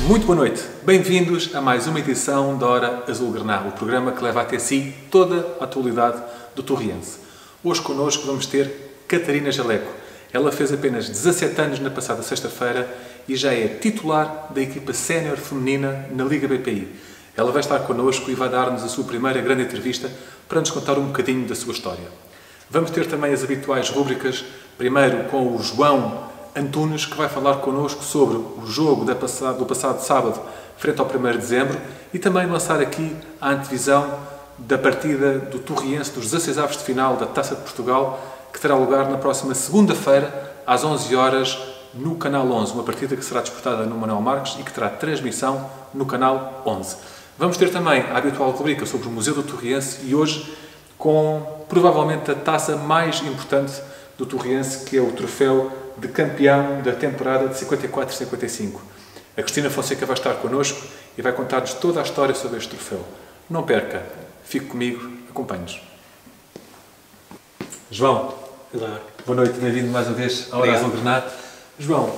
Muito boa noite, bem-vindos a mais uma edição da Hora Azulgrana, o programa que leva até si toda a atualidade do Torriense. Hoje connosco vamos ter Catarina Jaleco. Ela fez apenas 17 anos na passada sexta-feira e já é titular da equipa sénior feminina na Liga BPI. Ela vai estar connosco e vai dar-nos a sua primeira grande entrevista para nos contar um bocadinho da sua história. Vamos ter também as habituais rúbricas, primeiro com o João Antunes, que vai falar connosco sobre o jogo do passado sábado, frente ao 1º de dezembro, e também lançar aqui a antevisão da partida do Torriense dos 16avos de final da Taça de Portugal, que terá lugar na próxima segunda-feira, às 11 horas, no Canal 11. Uma partida que será disputada no Manuel Marques e que terá transmissão no Canal 11. Vamos ter também a habitual rubrica sobre o Museu do Torriense e hoje com, provavelmente, a taça mais importante do Torriense, que é o troféu de campeão da temporada de 54-55. A Cristina Fonseca vai estar connosco e vai contar-nos toda a história sobre este troféu. Não perca, fique comigo, acompanhe-nos. João, olá. Boa noite, bem-vindo mais uma vez à Hora Azulgrana. João,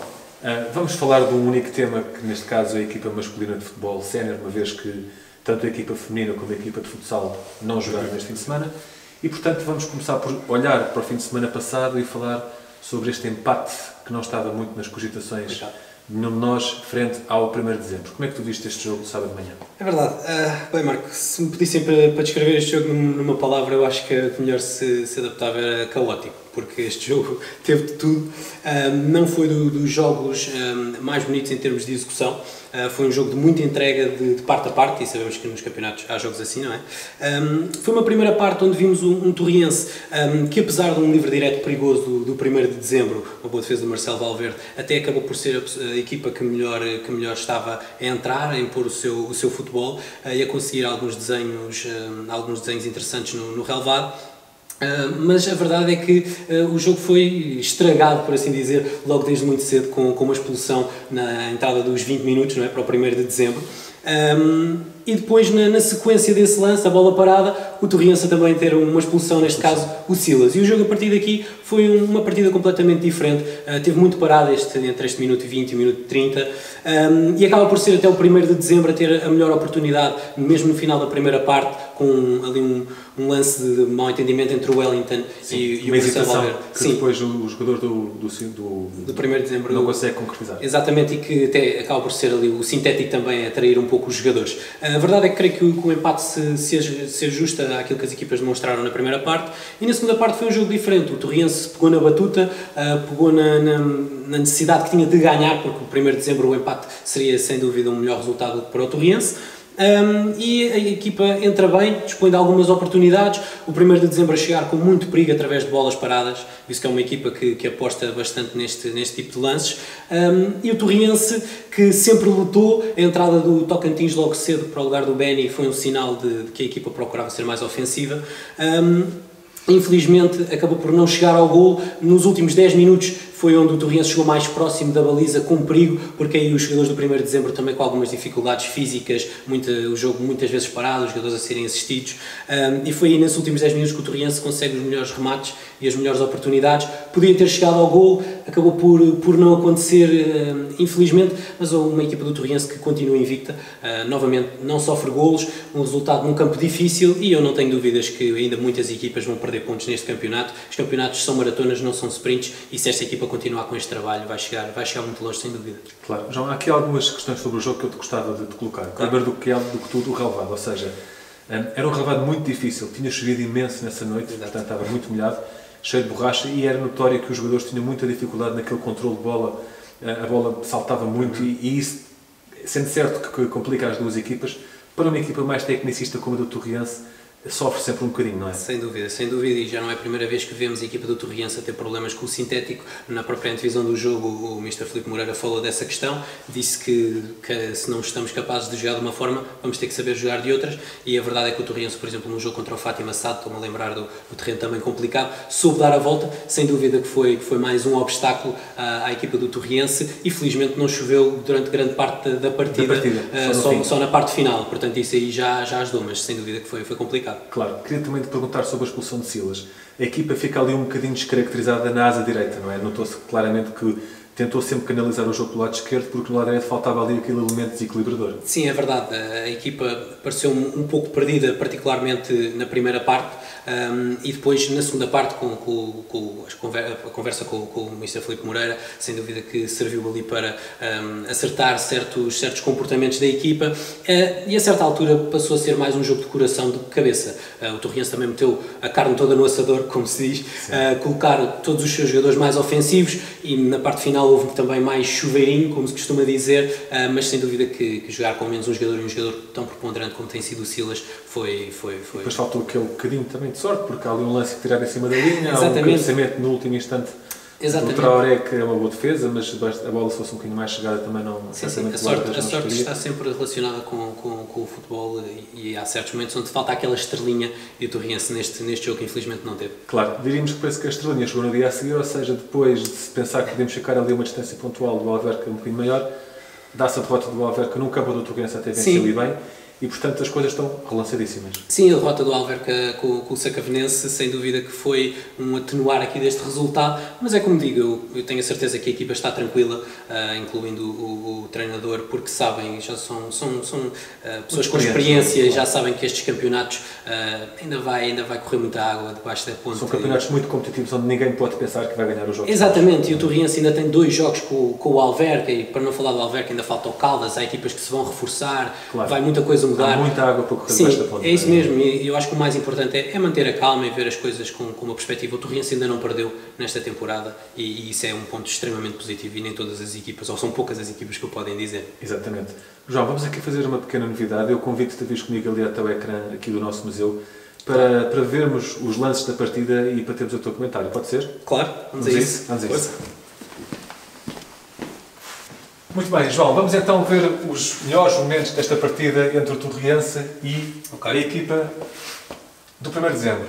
vamos falar de um único tema, que neste caso é a equipa masculina de futebol sénior, uma vez que tanto a equipa feminina como a equipa de futsal não jogaram neste fim de semana, e portanto vamos começar por olhar para o fim de semana passado e falar sobre este empate que não estava muito nas cogitações de nenhum de nós frente ao 1º de dezembro. Como é que tu viste este jogo de sábado de manhã? É verdade. Bem, Marco, se me pedissem para descrever este jogo numa palavra, eu acho que o melhor se adaptava era caótico, porque este jogo teve de tudo. Não foi dos jogos mais bonitos em termos de execução. Foi um jogo de muita entrega de parte a parte, e sabemos que nos campeonatos há jogos assim, não é? Foi uma primeira parte onde vimos um Torriense que, apesar de um livre direto perigoso do 1º de dezembro, uma boa defesa do Marcelo Valverde, até acabou por ser a equipa que melhor estava a entrar, a impor o seu futebol e a conseguir alguns desenhos interessantes no relevado. Mas a verdade é que o jogo foi estragado, por assim dizer, logo desde muito cedo, com uma expulsão na entrada dos 20 minutos, não é, para o 1º de dezembro. E depois, na sequência desse lance, a bola parada, o Torriense também ter uma expulsão, neste caso o Silas. E o jogo a partir daqui foi uma partida completamente diferente. Teve muito parado entre este minuto 20 e o minuto 30. E acaba por ser até o 1º de dezembro a ter a melhor oportunidade, mesmo no final da primeira parte, com ali um lance de mau entendimento entre o Wellington e o Marcelo Valverde. Que depois o jogador do 1º de dezembro não consegue concretizar. Exatamente, e que até acaba por ser ali o sintético também a atrair um pouco os jogadores. A verdade é que creio que o empate se ajusta àquilo que as equipas demonstraram na primeira parte, e na segunda parte foi um jogo diferente. O Torriense pegou na batuta, pegou na necessidade que tinha de ganhar, porque o 1º de dezembro o empate seria sem dúvida um melhor resultado para o Torriense. E a equipa entra bem, dispõe de algumas oportunidades. O 1º de dezembro a chegar com muito perigo através de bolas paradas, visto que é uma equipa que aposta bastante neste tipo de lances. E o Torriense, que sempre lutou, a entrada do Tocantins logo cedo para o lugar do Beni foi um sinal de que a equipa procurava ser mais ofensiva. Infelizmente acabou por não chegar ao golo. Nos últimos 10 minutos foi onde o Torriense chegou mais próximo da baliza, com perigo, porque aí os jogadores do 1º de dezembro também com algumas dificuldades físicas, o jogo muitas vezes parado, os jogadores a serem assistidos, e foi aí nesses últimos 10 minutos que o Torriense consegue os melhores remates e as melhores oportunidades. Podia ter chegado ao golo, acabou por não acontecer, infelizmente, mas uma equipa do Torriense que continua invicta, novamente não sofre golos, um resultado num campo difícil, e eu não tenho dúvidas que ainda muitas equipas vão perder pontos neste campeonato. Os campeonatos são maratonas, não são sprints, e se esta equipa continuar com este trabalho vai chegar muito longe, sem dúvida. Claro. João, há aqui algumas questões sobre o jogo que eu te gostava de te colocar. Primeiro do que tudo, o relevado, ou seja, era um relevado muito difícil, tinha chovido imenso nessa noite, portanto estava muito molhado, cheio de borracha, e era notório que os jogadores tinham muita dificuldade naquele controle de bola, a bola saltava muito, e isso, sendo certo que complica as duas equipas, para uma equipa mais tecnicista como a do Torriense, sofre sempre um bocadinho, não é? Sem dúvida, e já não é a primeira vez que vemos a equipa do Torriense a ter problemas com o sintético. Na própria antevisão do jogo, o Mr. Filipe Moreira falou dessa questão, disse que se não estamos capazes de jogar de uma forma, vamos ter que saber jogar de outras, e a verdade é que o Torriense, por exemplo, no jogo contra o Fátima Sado, estou-me a lembrar do terreno também complicado, soube dar a volta, sem dúvida que foi mais um obstáculo à equipa do Torriense, e felizmente não choveu durante grande parte da partida, só na parte final, portanto isso aí já ajudou, mas sem dúvida que foi complicado. Claro. Queria também te perguntar sobre a expulsão de Silas. A equipa fica ali um bocadinho descaracterizada na asa direita, não é? Notou-se claramente que tentou sempre canalizar o jogo pelo lado esquerdo, porque no lado direito faltava ali aquele elemento desequilibrador. Sim, é verdade. A equipa pareceu um pouco perdida, particularmente na primeira parte, e depois na segunda parte, com a conversa com o Mr. Filipe Moreira, sem dúvida que serviu ali para acertar certos comportamentos da equipa, e a certa altura passou a ser mais um jogo de coração do que cabeça. O Torriense também meteu a carne toda no assador, como se diz, colocar todos os seus jogadores mais ofensivos, e na parte final houve também mais chuveirinho, como se costuma dizer, mas sem dúvida que jogar com menos um jogador e um jogador tão preponderante como tem sido o Silas foi. Depois faltou aquele bocadinho também de sorte, porque há ali um lance que tirar em cima da linha, há um Exatamente. cabeceamento no último instante do Traoré, que é uma boa defesa, mas a bola se fosse um bocadinho mais chegada também não... Sim, a sorte está sempre relacionada com o futebol, e há certos momentos onde falta aquela estrelinha, e o Torriense neste jogo infelizmente não teve. Claro, diríamos que parece que a estrelinha chegou no dia a seguir, ou seja, depois de se pensar que podemos ficar ali a uma distância pontual do Alverca um bocadinho maior, dá-se a derrota do Alverca no campo do Torriense até vencer ali bem, e portanto as coisas estão relançadíssimas. Sim, a derrota do Alverca com o Sacavenense, sem dúvida que foi um atenuar aqui deste resultado, mas é como digo, eu tenho a certeza que a equipa está tranquila, incluindo o treinador, porque sabem, já são pessoas com experiência, já sabem que estes campeonatos ainda vai correr muita água debaixo da ponte. São campeonatos muito competitivos, onde ninguém pode pensar que vai ganhar os jogos. Exatamente, e o Torriense ainda tem 2 jogos com o Alverca, e para não falar do Alverca ainda falta o Caldas, há equipas que se vão reforçar, vai muita coisa mudar. Há muita água para correr debaixo da ponte. É isso mesmo, e eu acho que o mais importante é manter a calma e ver as coisas com uma perspectiva. O Torriense ainda não perdeu nesta temporada, e isso é um ponto extremamente positivo, e nem todas as equipas, ou são poucas as equipas que o podem dizer. Exatamente. João, vamos aqui fazer uma pequena novidade. Eu convido-te a vir comigo ali até o ecrã aqui do nosso museu, para vermos os lances da partida e para termos o teu comentário. Pode ser? Claro, vamos a isso. Vamos a isso. Muito bem, João, vamos então ver os melhores momentos desta partida entre o Torriense e a equipa do 1º de dezembro.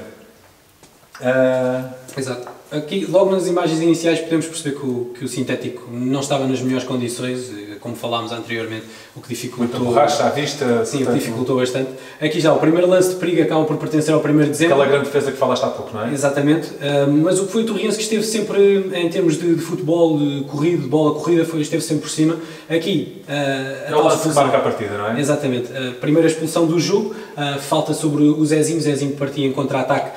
Exato. Aqui, logo nas imagens iniciais, podemos perceber que o sintético não estava nas melhores condições, como falámos anteriormente, o que dificultou... Muita borracha à vista. Sim, portanto, dificultou bastante. Aqui já, o primeiro lance de perigo acaba por pertencer ao 1º de dezembro. Aquela grande defesa que falaste há pouco, não é? Exatamente. Mas o que foi o Torriense que esteve sempre, em termos de futebol, de corrido, de bola corrida, esteve sempre por cima. Aqui... é o lance que marca a partida, não é? Exatamente. A primeira expulsão do jogo, falta sobre o Zezinho que partia em contra-ataque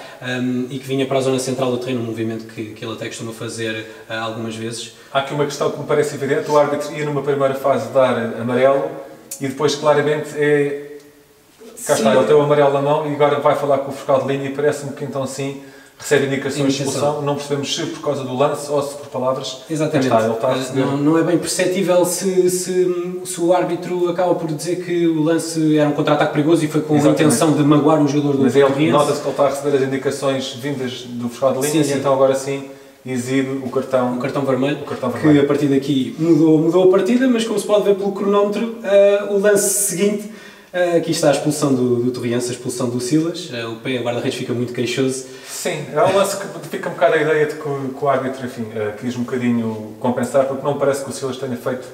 e que vinha para a zona central do terreno, um movimento que ele até costuma fazer algumas vezes. Há aqui uma questão que me parece evidente: o árbitro ia numa primeira fase dar amarelo e depois claramente cá está, ele tem o amarelo na mão e agora vai falar com o fiscal de linha, e parece-me que então sim recebe indicações de expulsão. Não percebemos se por causa do lance ou se por palavras. Exatamente. Está, ele está a receber... não é bem perceptível se o árbitro acaba por dizer que o lance era um contra-ataque perigoso e foi com a intenção de magoar um jogador do Torriense. Mas ele nota-se que ele está a receber as indicações vindas do fiscal de linha, e então agora sim exibe o cartão vermelho, que a partir daqui mudou a partida, mas como se pode ver pelo cronómetro, o lance seguinte, aqui está a expulsão do Torriense, a expulsão do Silas, o guarda-redes fica muito queixoso. Sim, é um lance que fica um bocado a ideia de que o árbitro, enfim, quis um bocadinho compensar, porque não parece que o Silas tenha feito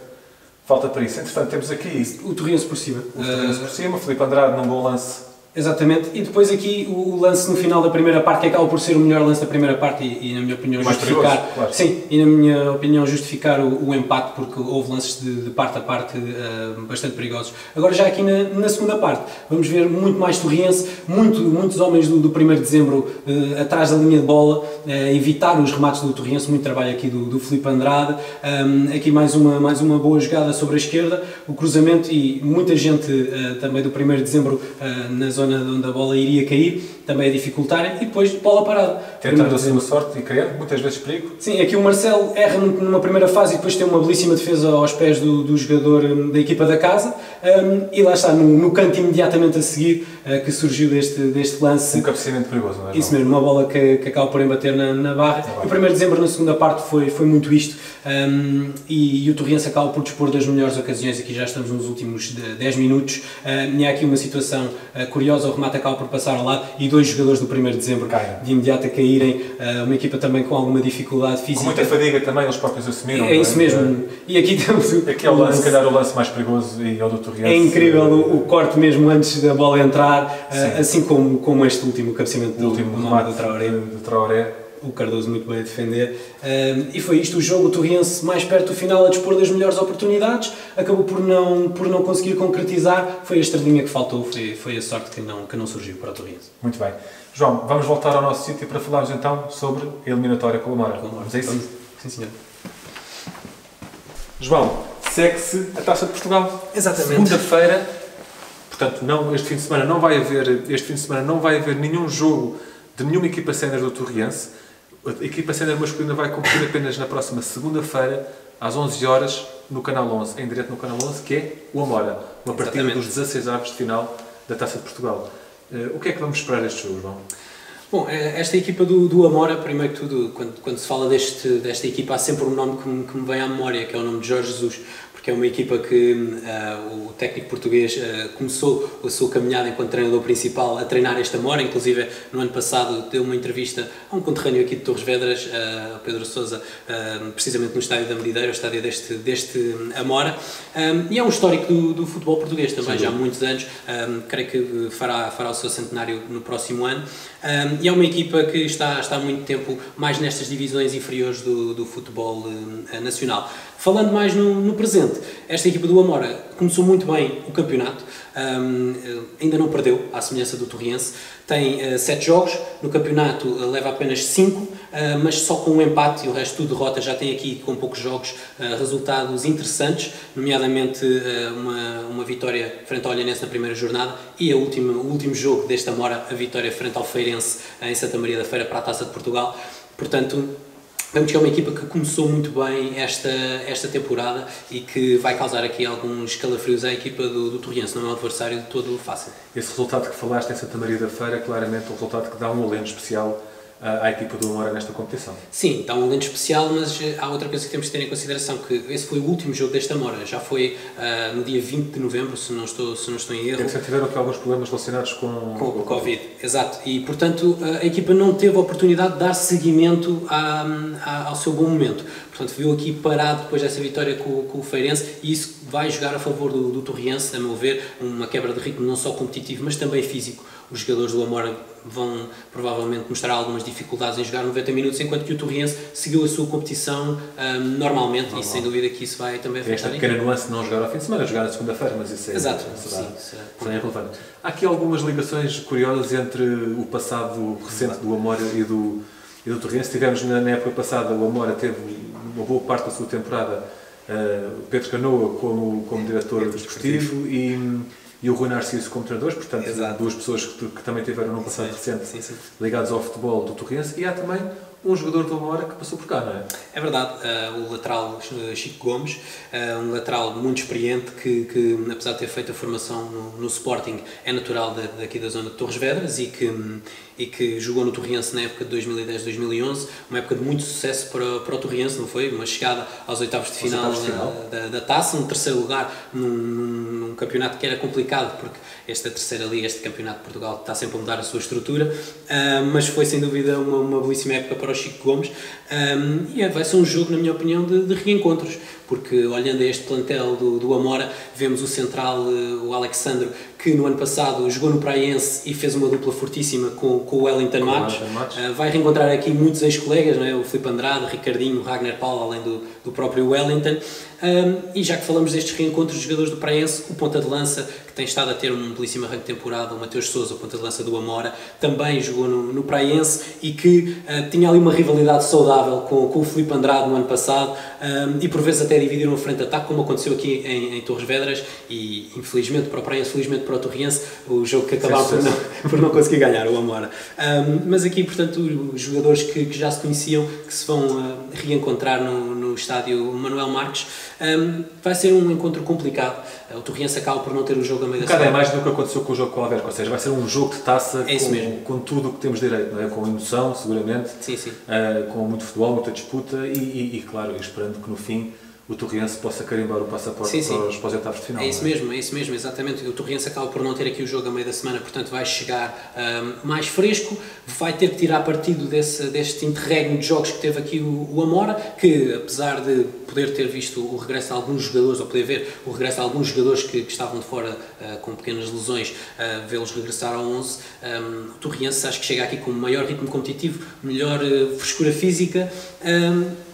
falta para isso. Entretanto, temos aqui o Torriense por cima. O Filipe Andrade num bom lance. Exatamente, e depois aqui o lance no final da primeira parte, que acaba por ser o melhor lance da primeira parte e na minha opinião justificar, perigoso, claro. Sim, e na minha opinião justificar o empate, porque houve lances de parte a parte bastante perigosos. Agora já aqui na segunda parte, vamos ver muito mais Torriense, muitos homens do 1º de dezembro atrás da linha de bola, evitar os remates do Torriense, muito trabalho aqui do Filipe Andrade, aqui mais uma boa jogada sobre a esquerda, o cruzamento e muita gente também do 1º de dezembro na zona onde a bola iria cair, também a dificultarem, e depois bola parada. Tentando a sua sorte e criando muitas vezes perigo. Sim, aqui o Marcelo erra numa primeira fase e depois tem uma belíssima defesa aos pés do jogador da equipa da casa, e lá está, no canto imediatamente a seguir, que surgiu deste lance. Um cabeceamento perigoso, não é? Isso mesmo, uma bola que acaba por embater na barra. E o 1º de dezembro, na segunda parte, foi muito isto, e o Torriense acaba por dispor das melhores ocasiões. Aqui já estamos nos últimos 10 minutos, e há aqui uma situação curiosa, o remate acaba por passar ao lado e 2 jogadores do 1º de dezembro de imediato a caírem, uma equipa também com alguma dificuldade física. Com muita fadiga também, eles próprios assumiram. É isso mesmo. E aqui temos aqui é o lance, se calhar o lance mais perigoso, e é o do Torriense. É incrível o corte mesmo antes da bola entrar, assim como este último cabeceamento do remate do Traoré. o Cardoso muito bem a defender. E foi isto o jogo, o Torriense mais perto do final a dispor das melhores oportunidades, acabou por não conseguir concretizar, foi a estrelinha que faltou, foi a sorte que não surgiu para o Torriense. Muito bem. João, vamos voltar ao nosso sítio para falarmos então sobre a eliminatória com o Amora. Vamos a isso? Sim, senhor. João, segue-se a Taça de Portugal. Exatamente. Segunda-feira, portanto, este fim de semana não vai haver nenhum jogo de nenhuma equipa sénior do Torriense. A equipa sénior masculina vai competir apenas na próxima segunda-feira, às 11 horas, no Canal 11, em direto no Canal 11, que é o Amora, uma partida dos 16 avos de final da Taça de Portugal. O que é que vamos esperar deste jogo, João? Bom, esta equipa do Amora, primeiro que tudo, quando se fala desta equipa, há sempre um nome que me vem à memória, que é o nome de Jorge Jesus, porque é uma equipa que o técnico português começou a sua caminhada enquanto treinador principal a treinar esta Amora, inclusive no ano passado deu uma entrevista a um conterrâneo aqui de Torres Vedras, a Pedro Sousa, precisamente no estádio da Medideira, o estádio deste Amora, e é um histórico do futebol português também, já há muitos anos, creio que fará o seu centenário no próximo ano, e é uma equipa que está há muito tempo mais nestas divisões inferiores do futebol nacional. Falando mais no presente, esta equipa do Amora começou muito bem o campeonato, ainda não perdeu, à semelhança do Torriense, tem 7 jogos, no campeonato leva apenas 5, mas só com um empate e o resto tudo derrota, já tem aqui com poucos jogos resultados interessantes, nomeadamente uma vitória frente ao Olhanense na primeira jornada e o último jogo desta Amora, a vitória frente ao Feirense em Santa Maria da Feira para a Taça de Portugal. Portanto, vemos que é uma equipa que começou muito bem esta temporada e que vai causar aqui alguns calafrios à equipa do Torriense, não é um adversário de todo fácil. Esse resultado que falaste em Santa Maria da Feira é claramente um resultado que dá um alento especial à equipa do Amora nesta competição. Sim, dá um alento especial, mas há outra coisa que temos de ter em consideração, que esse foi o último jogo desta Amora, já foi no dia 20 de novembro, se não estou em erro. Já tiveram aqui alguns problemas relacionados com o Covid, exato, e portanto a equipa não teve a oportunidade de dar seguimento ao seu bom momento. Portanto, viu aqui parado depois dessa vitória com o Feirense e isso vai jogar a favor do Torriense, a meu ver, uma quebra de ritmo não só competitivo, mas também físico. Os jogadores do Amora vão provavelmente mostrar algumas dificuldades em jogar 90 minutos, enquanto que o Torriense seguiu a sua competição normalmente e sem dúvida que isso vai também afetar. Esta pequena nuance de não jogar ao fim de semana, jogar na segunda-feira, mas isso é, exato, será relevante. Há aqui algumas ligações curiosas entre o passado recente do Amora e do Torriense. Tivemos na época passada, o Amora teve uma boa parte da sua temporada Pedro Canoa como diretor desportivo e o Rui Narciso como treinadores, portanto, duas pessoas que também tiveram num passado recente ligados ao futebol do Torriense, e há também um jogador do Amora que passou por cá, não é? É verdade, o lateral Chico Gomes, um lateral muito experiente que apesar de ter feito a formação no Sporting, é natural daqui da zona de Torres Vedras e que jogou no Torriense na época de 2010-2011, uma época de muito sucesso para o Torriense, não foi? Uma chegada aos oitavos de final da Taça, um terceiro lugar num campeonato que era complicado, porque esta terceira liga, este campeonato de Portugal está sempre a mudar a sua estrutura, mas foi sem dúvida uma belíssima época para o Chico Gomes, e vai ser um jogo, na minha opinião, de reencontros, porque olhando a este plantel do Amora, vemos o central, o Alexandre, que no ano passado jogou no Praiense e fez uma dupla fortíssima com o Wellington Matos. Vai reencontrar aqui muitos ex-colegas, não é? O Filipe Andrade, o Ricardinho, o Ragnar Paulo, além do próprio Wellington. E já que falamos destes reencontros de jogadores do Praiense, o ponta de lança, que tem estado a ter um belíssimo arranque de temporada, o Mateus Sousa, o ponta de lança do Amora, também jogou no Praiense e que tinha ali uma rivalidade saudável com o Filipe Andrade no ano passado, e por vezes até dividiram a frente de ataque, como aconteceu aqui em Torres Vedras, e infelizmente para o Praiense, felizmente para o Torriense, o jogo que acabaram por não conseguir ganhar, o Amora. Mas aqui, portanto, os jogadores que já se conheciam, que se vão reencontrar no estádio Manuel Marques, vai ser um encontro complicado. O Torriense acaba por não ter o jogo a meio da semana. É mais do que aconteceu com o jogo com o Alverca, ou seja, vai ser um jogo de taça com tudo o que temos direito, não é? Com emoção, seguramente, com muito futebol, muita disputa e claro, esperando que no fim o Torriense possa carimbar o passaporte sim, sim. Para os oitavos de final. É isso mesmo, exatamente. O Torriense acaba por não ter aqui o jogo a meio da semana, portanto vai chegar mais fresco, vai ter que tirar partido deste interregno de jogos que teve aqui o Amora, que apesar de poder ter visto o regresso de alguns jogadores, ou poder ver o regresso de alguns jogadores que estavam de fora com pequenas lesões, vê-los regressar ao 11, o Torriense acho que chega aqui com maior ritmo competitivo, melhor frescura física,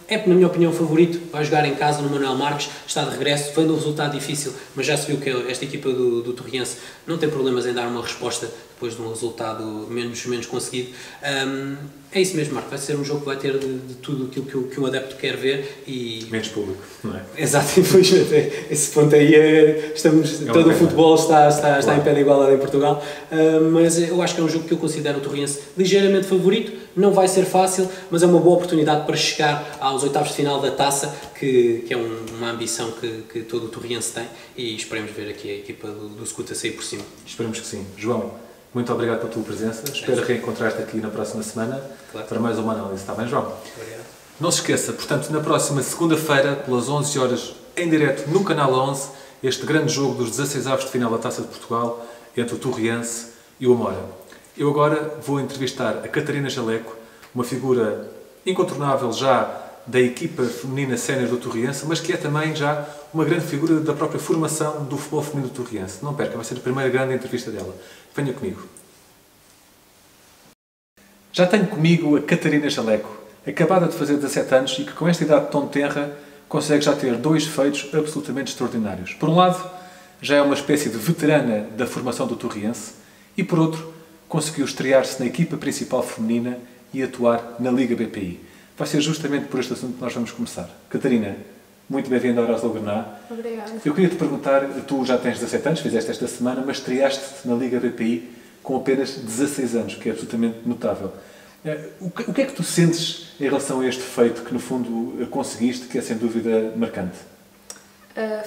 é, na minha opinião, o favorito, vai jogar em casa no Manuel Marques, está de regresso, vem de um resultado difícil, mas já se viu que esta equipa do Torriense não tem problemas em dar uma resposta depois de um resultado menos conseguido. É isso mesmo, Marco, vai ser um jogo que vai ter de tudo aquilo que o adepto quer ver e... Menos público, não é? Exato, infelizmente, esse ponto aí, todo o futebol está em pé de igualdade em Portugal, mas eu acho que é um jogo que eu considero o Torriense ligeiramente favorito, não vai ser fácil, mas é uma boa oportunidade para chegar aos oitavos de final da Taça, que é uma ambição que todo o Torriense tem, e esperemos ver aqui a equipa do Scuta sair por cima. Esperemos que sim. João, muito obrigado pela tua presença, espero reencontrar-te aqui na próxima semana, claro, para mais uma análise. Está bem, João? Obrigado. Não se esqueça, portanto, na próxima segunda-feira, pelas 11 horas, em direto no Canal 11, este grande jogo dos 16avos de final da Taça de Portugal entre o Torriense e o Amora. Eu agora vou entrevistar a Catarina Jaleco, uma figura incontornável já da equipa feminina sénior do Torriense, mas que é também já uma grande figura da própria formação do futebol feminino do Torriense. Não perca, vai ser a primeira grande entrevista dela. Venha comigo. Já tenho comigo a Catarina Jaleco, acabada de fazer 17 anos e que com esta idade tão tenra consegue já ter dois feitos absolutamente extraordinários. Por um lado, já é uma espécie de veterana da formação do Torriense e, por outro, conseguiu estrear-se na equipa principal feminina e atuar na Liga BPI. Vai ser justamente por este assunto que nós vamos começar. Catarina, muito bem-vinda ao Oslo Grená. Obrigada. Eu queria te perguntar, tu já tens 17 anos, fizeste esta semana, mas estreaste-te na Liga BPI com apenas 16 anos, que é absolutamente notável. O que é que tu sentes em relação a este feito que, no fundo, conseguiste, que é sem dúvida marcante?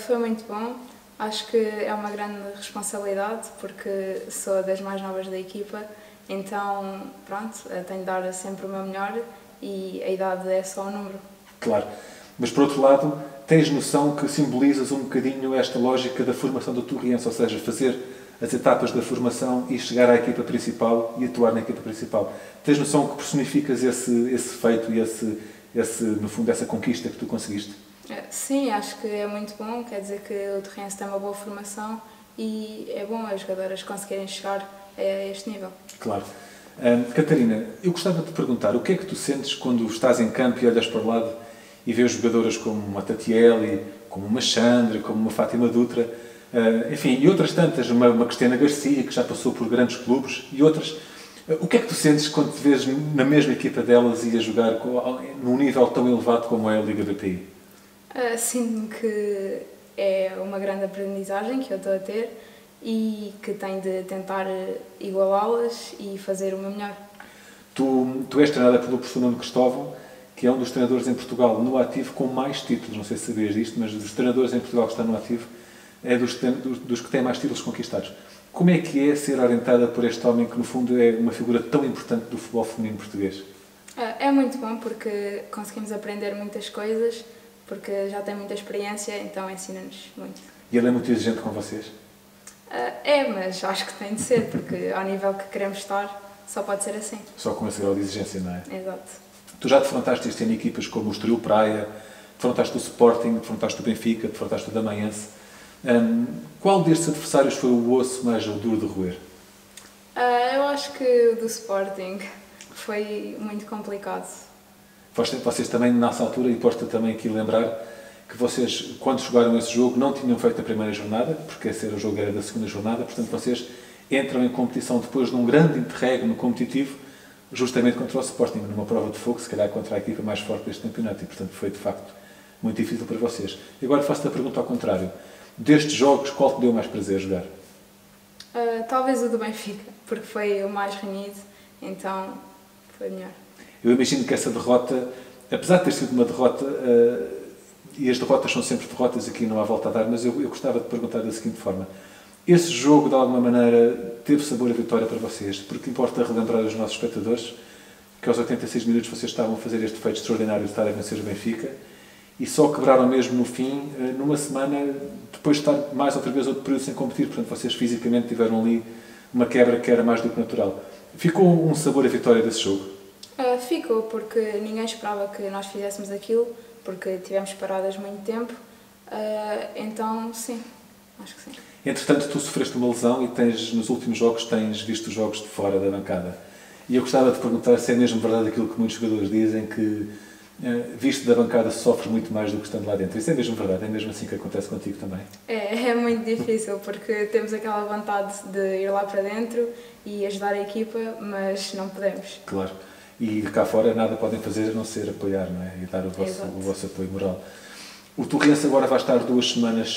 Foi muito bom. Acho que é uma grande responsabilidade, porque sou das mais novas da equipa, então, pronto, tenho de dar sempre o meu melhor e a idade é só um número. Claro. Mas, por outro lado, tens noção que simbolizas um bocadinho esta lógica da formação do Torriense, ou seja, fazer as etapas da formação e chegar à equipa principal e atuar na equipa principal. Tens noção que personificas esse feito e, no fundo, essa conquista que tu conseguiste? Sim, acho que é muito bom, quer dizer que o Torriense tem uma boa formação e é bom as jogadoras conseguirem chegar a este nível. Claro. Catarina, eu gostava de te perguntar, o que é que tu sentes quando estás em campo e olhas para o lado e vês jogadoras como uma Tatiele, como uma Xandra, como uma Fátima Dutra, enfim, e outras tantas, uma Cristiana Garcia, que já passou por grandes clubes, e outras. O que é que tu sentes quando te vês na mesma equipa delas e a jogar num nível tão elevado como é a Liga BPI? Sinto-me que é uma grande aprendizagem que eu estou a ter e que tenho de tentar igualá-las e fazer o meu melhor. Tu és treinada pelo professor Nuno Cristóvão, que é um dos treinadores em Portugal no ativo com mais títulos, não sei se sabias disto, mas dos treinadores em Portugal que estão no ativo, é dos que têm mais títulos conquistados. Como é que é ser orientada por este homem que, no fundo, é uma figura tão importante do futebol feminino português? É muito bom porque conseguimos aprender muitas coisas, porque já tem muita experiência, então ensina-nos muito. E ele é muito exigente com vocês? Mas acho que tem de ser, porque ao nível que queremos estar, só pode ser assim. Só com esse grau de exigência, não é? Exato. Tu já defrontaste este ano equipas como o Estoril Praia, defrontaste o Sporting, defrontaste o Benfica, defrontaste o Damaense. Qual destes adversários foi o osso mais duro de roer? Eu acho que o do Sporting foi muito complicado. Vocês também, nessa altura, e posso também aqui lembrar, que vocês, quando jogaram esse jogo, não tinham feito a primeira jornada, porque esse jogo era da segunda jornada, portanto vocês entram em competição depois de um grande interregno competitivo, justamente contra o Sporting, numa prova de fogo, se calhar contra a equipa mais forte deste campeonato, e portanto foi de facto muito difícil para vocês. E agora faço-te a pergunta ao contrário. Destes jogos, qual te deu mais prazer jogar? Talvez o do Benfica, porque foi o mais renhido, então foi melhor. Eu imagino que essa derrota, apesar de ter sido uma derrota, e as derrotas são sempre derrotas, aqui não há volta a dar, mas eu gostava de perguntar da seguinte forma. Esse jogo, de alguma maneira, teve sabor a vitória para vocês? Porque importa relembrar aos nossos espectadores que aos 86 minutos vocês estavam a fazer este feito extraordinário de estar a vencer o Benfica e só quebraram mesmo no fim, numa semana, depois de estar mais outra vez outro período sem competir. Portanto, vocês fisicamente tiveram ali uma quebra que era mais do que natural. Ficou um sabor a vitória desse jogo? Ficou, porque ninguém esperava que nós fizéssemos aquilo, porque tivemos paradas muito tempo, então sim, acho que sim. Entretanto, tu sofreste uma lesão e nos últimos jogos tens visto os jogos de fora da bancada. E eu gostava de perguntar se é mesmo verdade aquilo que muitos jogadores dizem, que visto da bancada sofres muito mais do que estando lá dentro. Isso é mesmo verdade? É mesmo assim que acontece contigo também? É muito difícil, porque temos aquela vontade de ir lá para dentro e ajudar a equipa, mas não podemos. Claro. E cá fora nada podem fazer a não ser apoiar, não é? E dar o vosso apoio moral. O Torrense agora vai estar 2 semanas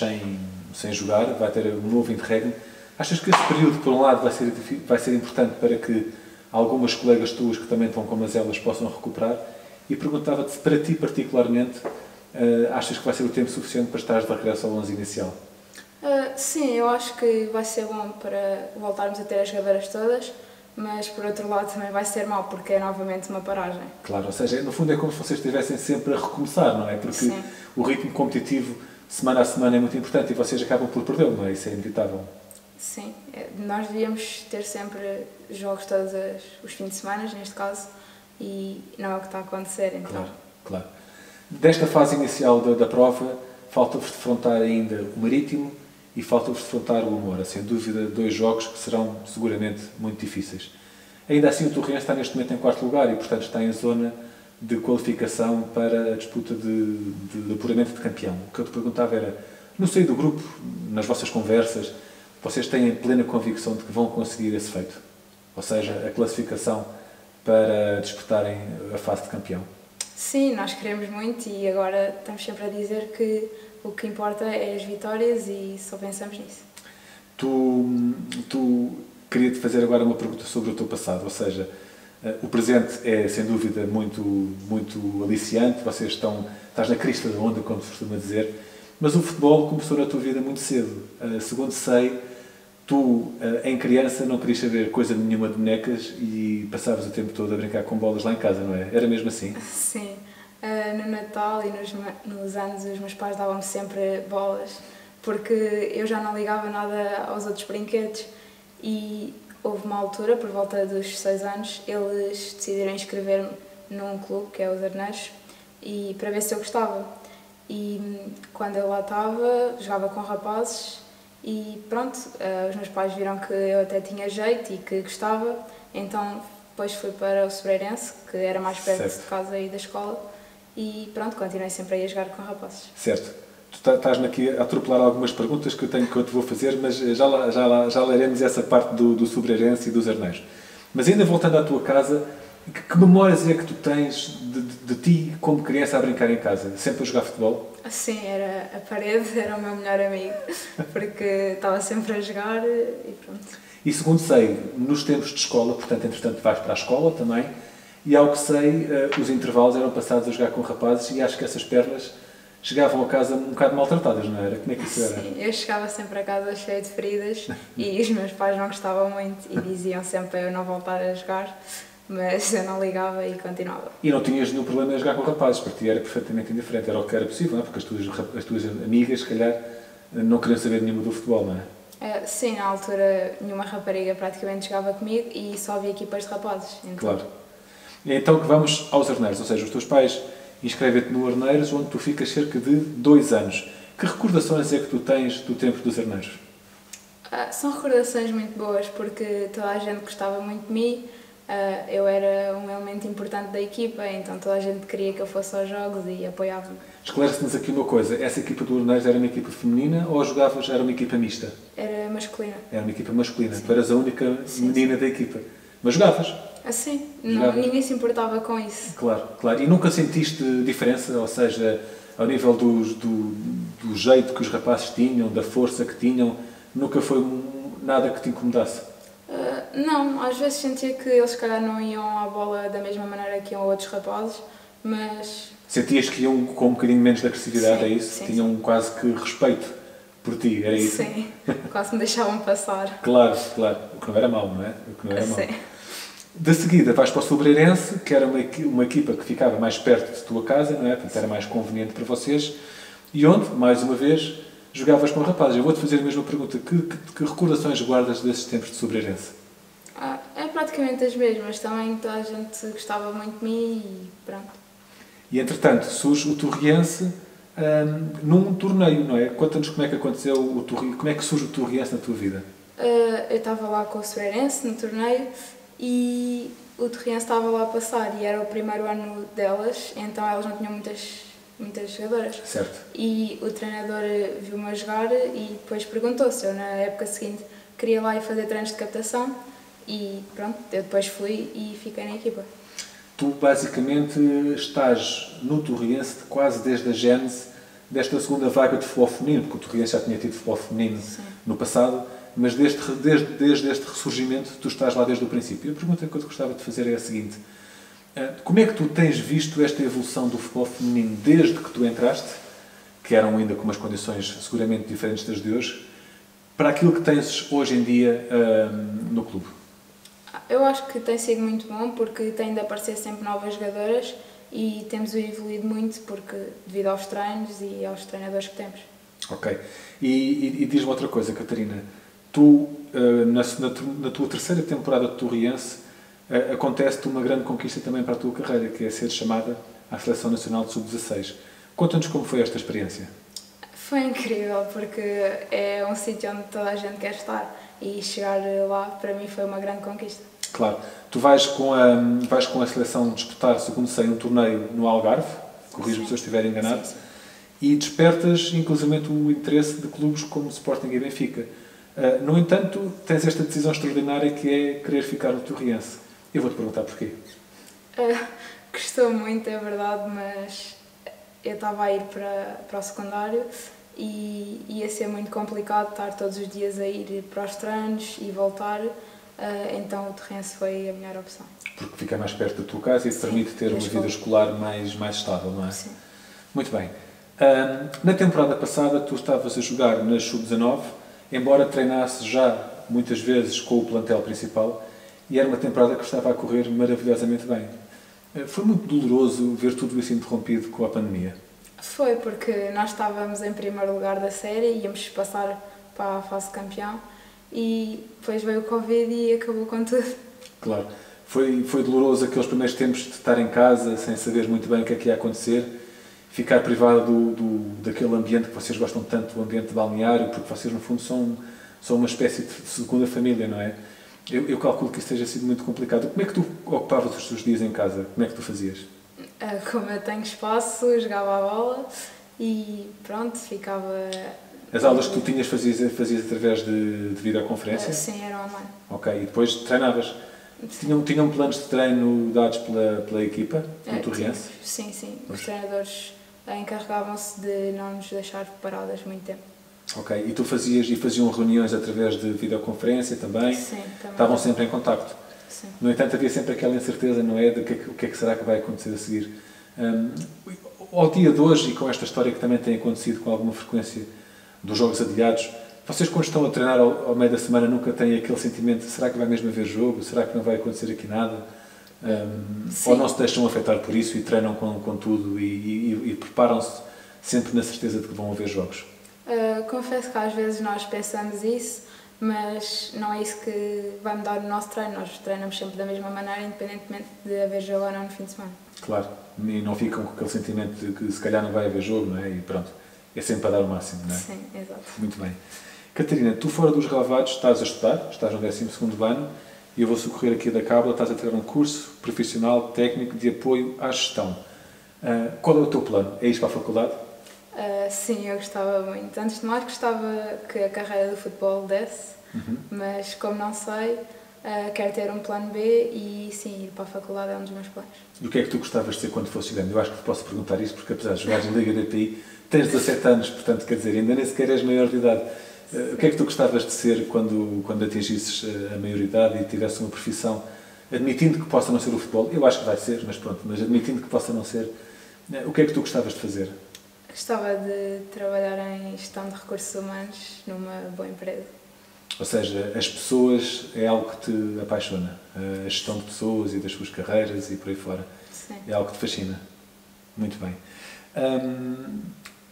sem jogar, vai ter um novo interregno. Achas que esse período, por um lado, vai ser importante para que algumas colegas tuas que também estão com mazelas possam recuperar? E perguntava-te se para ti particularmente achas que vai ser o tempo suficiente para estares de regresso ao 11 inicial? Sim, eu acho que vai ser bom para voltarmos a ter as jogadoras todas, mas por outro lado também vai ser mau, porque é novamente uma paragem. Claro, ou seja, no fundo é como se vocês estivessem sempre a recomeçar, não é? Porque sim, o ritmo competitivo semana a semana é muito importante e vocês acabam por perdê-lo, não é? Isso é inevitável. Sim, nós devíamos ter sempre jogos todos os fins de semana, neste caso, e não é o que está a acontecer, então. Claro, claro. Desta fase inicial da prova, falta-vos defrontar ainda o Marítimo e falta-vos defrontar o Amora. Sem dúvida, 2 jogos que serão seguramente muito difíceis. Ainda assim, o Torrense está neste momento em 4º lugar e, portanto, está em zona de qualificação para a disputa de apuramento de campeão. O que eu te perguntava era, no seio do grupo, nas vossas conversas, vocês têm plena convicção de que vão conseguir esse feito? Ou seja, a classificação para disputarem a fase de campeão? Sim, nós queremos muito e agora estamos sempre a dizer que o que importa é as vitórias e só pensamos nisso. Tu queria-te fazer agora uma pergunta sobre o teu passado, ou seja, o presente é sem dúvida muito, muito aliciante, estás na crista da onda, como se costuma dizer, mas o futebol começou na tua vida muito cedo. Segundo sei, tu, em criança, não querias saber coisa nenhuma de bonecas e passavas o tempo todo a brincar com bolas lá em casa, não é? Era mesmo assim? Sim. No Natal e nos anos os meus pais davam-me sempre bolas, porque eu já não ligava nada aos outros brinquedos e houve uma altura, por volta dos 6 anos, eles decidiram inscrever-me num clube, que é os Arneiros, e para ver se eu gostava. E quando eu lá estava, jogava com rapazes e pronto, os meus pais viram que eu até tinha jeito e que gostava, então depois fui para o Sobreirense, que era mais perto de casa e da escola, e pronto, continuei sempre a ir jogar com rapazes. Certo. Tu estás-me aqui a atropelar algumas perguntas que eu te vou fazer, mas já leremos essa parte do Sobreirense e dos Arneiros. Mas ainda voltando à tua casa, que memórias é que tu tens de ti como criança a brincar em casa? Sempre a jogar futebol? Sim, era a parede, era o meu melhor amigo, porque estava sempre a jogar e pronto. E segundo sei, nos tempos de escola, portanto, entretanto vais para a escola também, e ao que sei, os intervalos eram passados a jogar com rapazes e acho que essas pernas chegavam a casa um bocado maltratadas, não era? Como é que isso era? Sim, eu chegava sempre a casa cheia de feridas e os meus pais não gostavam muito e diziam sempre para eu não voltar a jogar, mas eu não ligava e continuava. E não tinhas nenhum problema em jogar com rapazes, para ti era perfeitamente indiferente, era o que era possível, não é? Porque as tuas amigas, se calhar, não queriam saber nenhuma do futebol, não é? Sim, na altura nenhuma rapariga praticamente jogava comigo e só havia equipas de rapazes. Então... Claro. Então que vamos aos Arneiros, ou seja, os teus pais inscrevem-te no Arneiros, onde tu ficas cerca de 2 anos. Que recordações é que tu tens do tempo dos Arneiros? São recordações muito boas, porque toda a gente gostava muito de mim, eu era um elemento importante da equipa, então toda a gente queria que eu fosse aos jogos e apoiava-me. Esclarece-nos aqui uma coisa, essa equipa do Arneiros era uma equipa feminina ou era uma equipa mista? Era masculina. Era uma equipa masculina, tu eras a única menina da equipa. Mas jogavas? Sim, ninguém se importava com isso. Claro, claro. E nunca sentiste diferença, ou seja, ao nível do jeito que os rapazes tinham, da força que tinham, nunca foi nada que te incomodasse? Não, às vezes sentia que eles, se calhar, não iam à bola da mesma maneira que iam outros rapazes, mas... Sentias que iam com um bocadinho menos de agressividade, sim, é isso? Sim, tinham quase que respeito por ti, era isso? Sim, quase me deixavam passar. Claro, claro. O que não era mau, não é? O que não era mau. Sim. De seguida vais para o Sobreirense, que era uma equipa que ficava mais perto de tua casa, não é? Portanto, era mais conveniente para vocês. E onde, mais uma vez, jogavas com rapazes. Eu vou-te fazer a mesma pergunta. Que recordações guardas desses tempos de Sobreirense? É praticamente as mesmas. Também toda a gente gostava muito de mim e pronto. E, entretanto, surge o Torriense num torneio, não é? Conta-nos como é que aconteceu o Torriense, como é que surge o Torriense na tua vida? Eu estava lá com o Sobreirense no torneio e o Torriense estava lá a passar e era o primeiro ano delas, então elas não tinham muitas jogadoras. Certo. E o treinador viu-me a jogar e depois perguntou se eu na época seguinte queria lá ir fazer treinos de captação e pronto, eu depois fui e fiquei na equipa. Tu, basicamente, estás no Torriense quase desde a gênese desta segunda vaga de futebol feminino, porque o Torriense já tinha tido futebol feminino Sim. no passado, mas desde este ressurgimento tu estás lá desde o princípio. E a pergunta que eu te gostava de fazer é a seguinte: como é que tu tens visto esta evolução do futebol feminino desde que tu entraste, que eram ainda com umas condições seguramente diferentes das de hoje, para aquilo que tens hoje em dia no clube? Eu acho que tem sido muito bom porque tem de aparecer sempre novas jogadoras e temos evoluído muito porque devido aos treinos e aos treinadores que temos. Ok. E diz-me outra coisa, Catarina. Tu, na tua terceira temporada de Torriense, acontece-te uma grande conquista também para a tua carreira, que é ser chamada à Seleção Nacional de Sub-16. Conta-nos como foi esta experiência. Foi incrível porque é um sítio onde toda a gente quer estar e chegar lá para mim foi uma grande conquista. Claro. Tu vais com a seleção disputar, segundo sei, um torneio no Algarve, corrijo-me se eu estiver enganado, Sim. e despertas, inclusive, o interesse de clubes como Sporting e Benfica. No entanto, tens esta decisão extraordinária que é querer ficar no Torriense. Eu vou-te perguntar porquê. Gostou muito, é verdade, mas eu estava a ir para o secundário e ia ser muito complicado estar todos os dias a ir para os treinos e voltar, então o Torriense foi a melhor opção. Porque fica mais perto da tua casa e te permite ter uma vida escolar mais estável, não é? Sim. Muito bem. Na temporada passada tu estavas a jogar na Sub-19, embora treinasses já muitas vezes com o plantel principal, e era uma temporada que estava a correr maravilhosamente bem. Foi muito doloroso ver tudo isso interrompido com a pandemia. Foi porque nós estávamos em primeiro lugar da série, íamos passar para a fase de campeão e depois veio o Covid e acabou com tudo. Claro. Foi doloroso aqueles primeiros tempos de estar em casa sem saber muito bem o que é que ia acontecer, ficar privada daquele ambiente que vocês gostam tanto, o ambiente balneário, porque vocês no fundo são uma espécie de segunda família, não é? Eu calculo que isso tenha sido muito complicado. Como é que tu ocupavas os teus dias em casa? Como é que tu fazias? Como eu tenho espaço, jogava a bola e pronto, ficava... As aulas que tu tinhas fazias através de videoconferência? Sim, era online. Ok, e depois treinavas? Tinham planos de treino dados pela equipa, no Torriense? Sim. Os treinadores encarregavam-se de não nos deixar paradas muito tempo. Ok, e tu faziam reuniões através de videoconferência também? Sim, também. Estavam sempre em contacto? Sim. No entanto, havia sempre aquela incerteza, não é? De o que é que será que vai acontecer a seguir. Ao dia de hoje, e com esta história que também tem acontecido com alguma frequência dos jogos adiados, vocês quando estão a treinar ao meio da semana nunca têm aquele sentimento de será que vai mesmo haver jogo? Será que não vai acontecer aqui nada? Ou não se deixam afetar por isso e treinam com tudo e preparam-se sempre na certeza de que vão haver jogos? Confesso que às vezes nós pensamos isso, mas não é isso que vai mudar o nosso treino. Nós treinamos sempre da mesma maneira, independentemente de haver jogo ou não no fim de semana. Claro, e não ficam com aquele sentimento de que se calhar não vai haver jogo, não é? E pronto, é sempre para dar o máximo, não é? Sim, exato. Muito bem. Catarina, tu fora dos relevados estás a estudar, estás no 12º ano, e eu vou socorrer aqui da cábula, estás a ter um curso profissional técnico de apoio à gestão. Qual é o teu plano? É ir para a faculdade? Sim, eu gostava muito. Antes de mais, gostava que a carreira do futebol desse, mas como não sei, quero ter um plano B e sim, ir para a faculdade é um dos meus planos. E o que é que tu gostavas de ser quando fosse grande? Eu acho que te posso perguntar isso, porque apesar de jogares na Liga DPI, tens 17 anos, portanto, quer dizer, ainda nem sequer és maior de idade. O que é que tu gostavas de ser quando atingisses a maioridade e tivesse uma profissão, admitindo que possa não ser o futebol? Eu acho que vai ser, mas pronto, mas admitindo que possa não ser, o que é que tu gostavas de fazer? Gostava de trabalhar em gestão de recursos humanos numa boa empresa. Ou seja, as pessoas é algo que te apaixona. A gestão de pessoas e das suas carreiras e por aí fora. Sim. É algo que te fascina. Muito bem.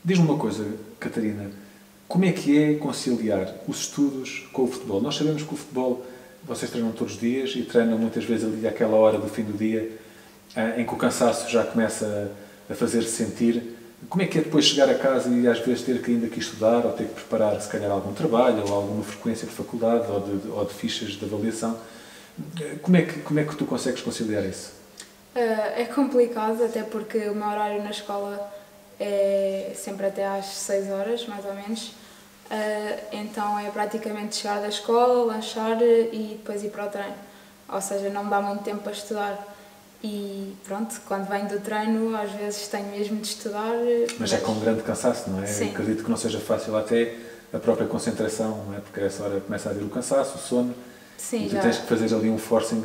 Diz-me uma coisa, Catarina. Como é que é conciliar os estudos com o futebol? Nós sabemos que o futebol, vocês treinam todos os dias e treinam muitas vezes ali àquela hora do fim do dia em que o cansaço já começa a fazer-se sentir. Como é que é depois chegar a casa e às vezes ter que ainda aqui estudar ou ter que preparar se calhar algum trabalho ou alguma frequência de faculdade ou de fichas de avaliação? Como é que tu consegues conciliar isso? É complicado, até porque o meu horário na escola é sempre até às 6 horas, mais ou menos. Então é praticamente chegar da escola, lanchar e depois ir para o treino. Ou seja, não me dá muito tempo para estudar. E pronto, quando venho do treino, às vezes tenho mesmo de estudar. Mas é com um grande cansaço, não é? Sim. Acredito que não seja fácil até a própria concentração, não é? Porque a essa hora começa a haver o cansaço, o sono. Sim, e tu já. tens que fazer ali um forcing.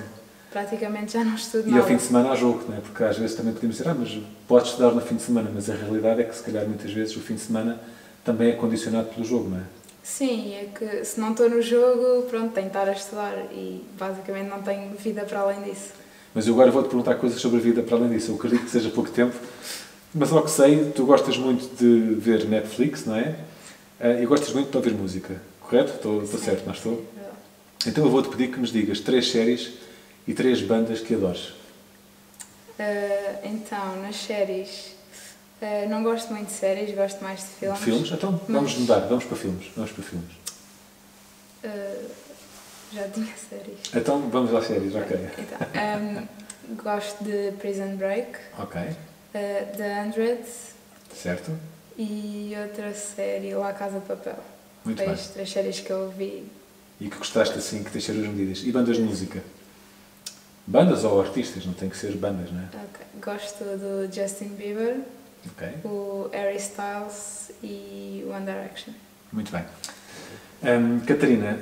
Praticamente já não estudo E nada. ao fim de semana há jogo, não é? Porque às vezes também podemos dizer, mas podes estudar no fim de semana, mas a realidade é que se calhar muitas vezes o fim de semana também é condicionado pelo jogo, não é? Sim, é que se não estou no jogo, pronto, tenho de estar a estudar e basicamente não tenho vida para além disso. Mas eu agora vou-te perguntar coisas sobre a vida para além disso. Eu acredito que seja pouco tempo, mas ao que sei, tu gostas muito de ver Netflix, não é? E gostas muito de ouvir música, correto? Estou certo, não estou? Verdade. Então eu vou-te pedir que nos digas 3 séries e 3 bandas que adores. Então, nas séries, não gosto muito de séries, gosto mais de filmes. Filmes? Então vamos mudar, vamos para filmes. Já tinha séries. Então vamos às séries, ok. Então, gosto de Prison Break, Ok, The 100 certo. e outra série, La Casa de Papel. Muito Foi bem. as 3 séries que eu vi. E que gostaste assim, que tens as medidas. E bandas de música? Bandas ou artistas, não tem que ser bandas, não é? Okay. Gosto do Justin Bieber, Ok, o Harry Styles e One Direction. muito bem. Catarina,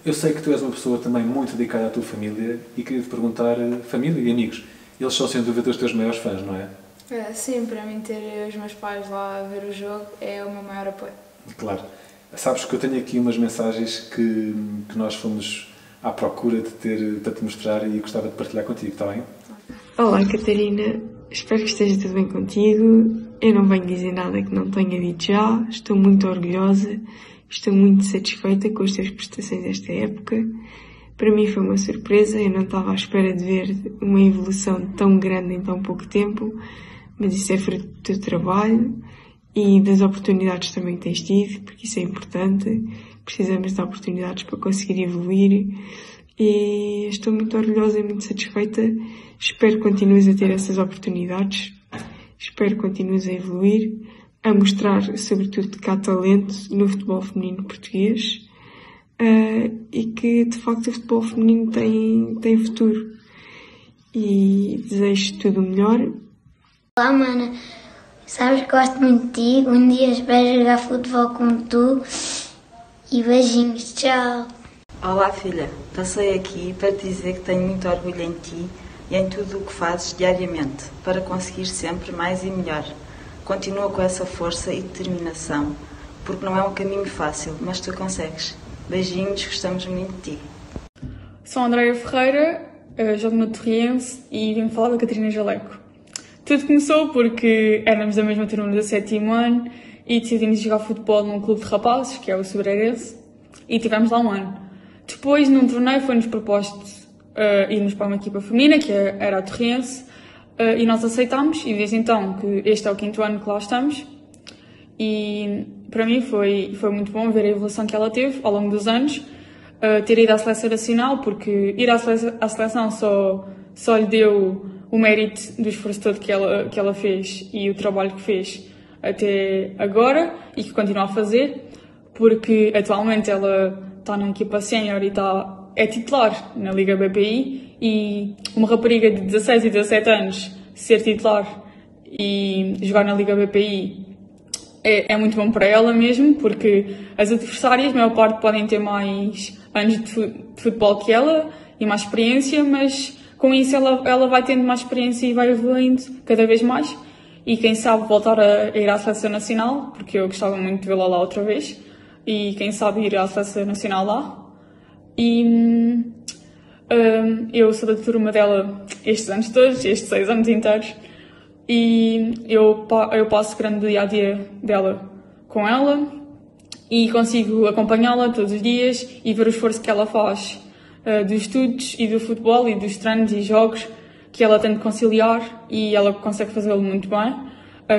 eu sei que tu és uma pessoa também muito dedicada à tua família e queria te perguntar, família e amigos, eles são sem dúvida os teus maiores fãs, não é? Sim, para mim ter os meus pais lá a ver o jogo é o meu maior apoio. Claro. Sabes que eu tenho aqui umas mensagens que nós fomos à procura de ter para te mostrar e gostava de partilhar contigo, está bem? Olá Catarina, espero que esteja tudo bem contigo. Eu não venho dizer nada que não tenha dito já, estou muito orgulhosa, estou muito satisfeita com as tuas prestações desta época. Para mim foi uma surpresa, eu não estava à espera de ver uma evolução tão grande em tão pouco tempo, mas isso é fruto do teu trabalho e das oportunidades também que tens tido, porque isso é importante. Precisamos de oportunidades para conseguir evoluir e estou muito orgulhosa e muito satisfeita. Espero que continues a ter essas oportunidades, espero que continues a evoluir, a mostrar sobretudo que há talento no futebol feminino português e que de facto o futebol feminino tem futuro. E desejo tudo o melhor. Olá, mana. Sabes que gosto muito de ti. Um dia espero jogar futebol como tu. E beijinhos. Tchau. Olá, filha. Passei aqui para te dizer que tenho muito orgulho em ti e em tudo o que fazes diariamente para conseguir sempre mais e melhor. Continua com essa força e determinação, porque não é um caminho fácil, mas tu consegues. Beijinhos, gostamos muito de ti. Sou a Andreia Ferreira, jogo no Torriense e vim falar da Catarina Jaleco. Tudo começou porque éramos da mesma turma do 7º ano e decidimos jogar futebol num clube de rapazes, que é o Sobreirense, e tivemos lá um ano. Depois, num torneio, foi-nos proposto irmos para uma equipa feminina, que era a Torriense, e nós aceitámos, e desde então que este é o 5º ano que lá estamos. E para mim foi muito bom ver a evolução que ela teve ao longo dos anos, ter ido à seleção nacional, porque ir à seleção só lhe deu o mérito do esforço todo que ela fez e o trabalho que fez até agora e que continua a fazer, porque atualmente ela está na equipa sénior e é titular na Liga BPI, e uma rapariga de 16 e 17 anos ser titular e jogar na Liga BPI é muito bom para ela mesmo, porque as adversárias, a maior parte, podem ter mais anos de futebol que ela e mais experiência, mas com isso ela vai tendo mais experiência e vai evoluindo cada vez mais. E quem sabe voltar a ir à seleção nacional, porque eu gostava muito de vê-la lá outra vez, e quem sabe ir à seleção nacional lá. E eu sou da turma dela estes anos todos, estes 6 anos inteiros, e eu passo grande dia-a-dia dela com ela e consigo acompanhá-la todos os dias e ver o esforço que ela faz dos estudos e do futebol e dos treinos e jogos que ela tem de conciliar, e ela consegue fazê-lo muito bem,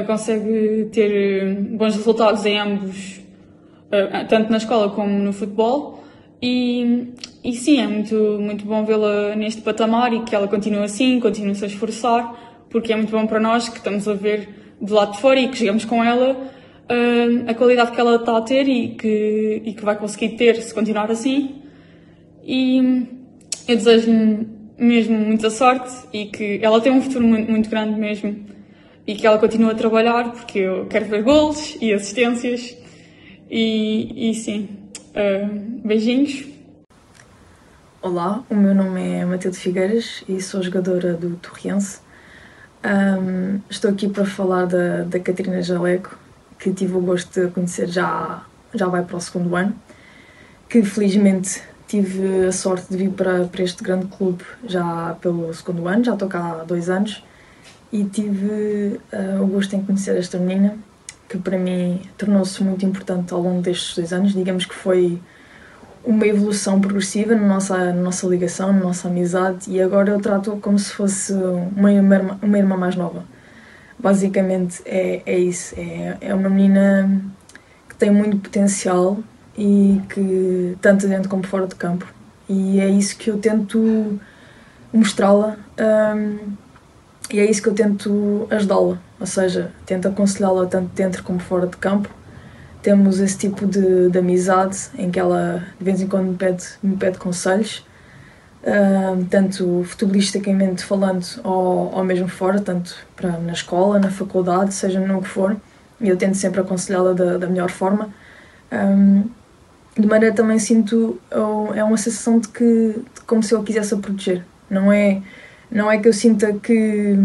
consegue ter bons resultados em ambos, tanto na escola como no futebol, e sim, é muito bom vê-la neste patamar e que ela continue assim, continue-se a esforçar, porque é muito bom para nós que estamos a ver do lado de fora e que jogamos com ela a qualidade que ela está a ter e que vai conseguir ter se continuar assim. E eu desejo-lhe mesmo muita sorte e que ela tenha um futuro muito grande mesmo e que ela continue a trabalhar, porque eu quero ver golos e assistências e sim, beijinhos. Olá, o meu nome é Matilde Figueiras e sou jogadora do Torriense. Estou aqui para falar da Catarina Jaleco, que tive o gosto de conhecer já vai para o 2º ano, que felizmente tive a sorte de vir para este grande clube já pelo 2º ano, já estou cá há 2 anos, e tive o gosto em conhecer esta menina, que para mim tornou-se muito importante ao longo destes 2 anos. Digamos que foi uma evolução progressiva na nossa ligação, na nossa amizade, e agora eu trato-a como se fosse uma irmã mais nova. Basicamente é isso, é uma menina que tem muito potencial e que tanto dentro como fora de campo, e é isso que eu tento mostrá-la, e é isso que eu tento ajudá-la, ou seja, tento aconselhá-la tanto dentro como fora de campo. Temos esse tipo de amizade em que ela de vez em quando me pede conselhos, tanto futebolisticamente falando ou mesmo fora, tanto na escola, na faculdade, seja no que for, e eu tento sempre aconselhá-la da melhor forma. De maneira também sinto, é uma sensação de como se eu a quisesse a proteger. Não é que eu sinta que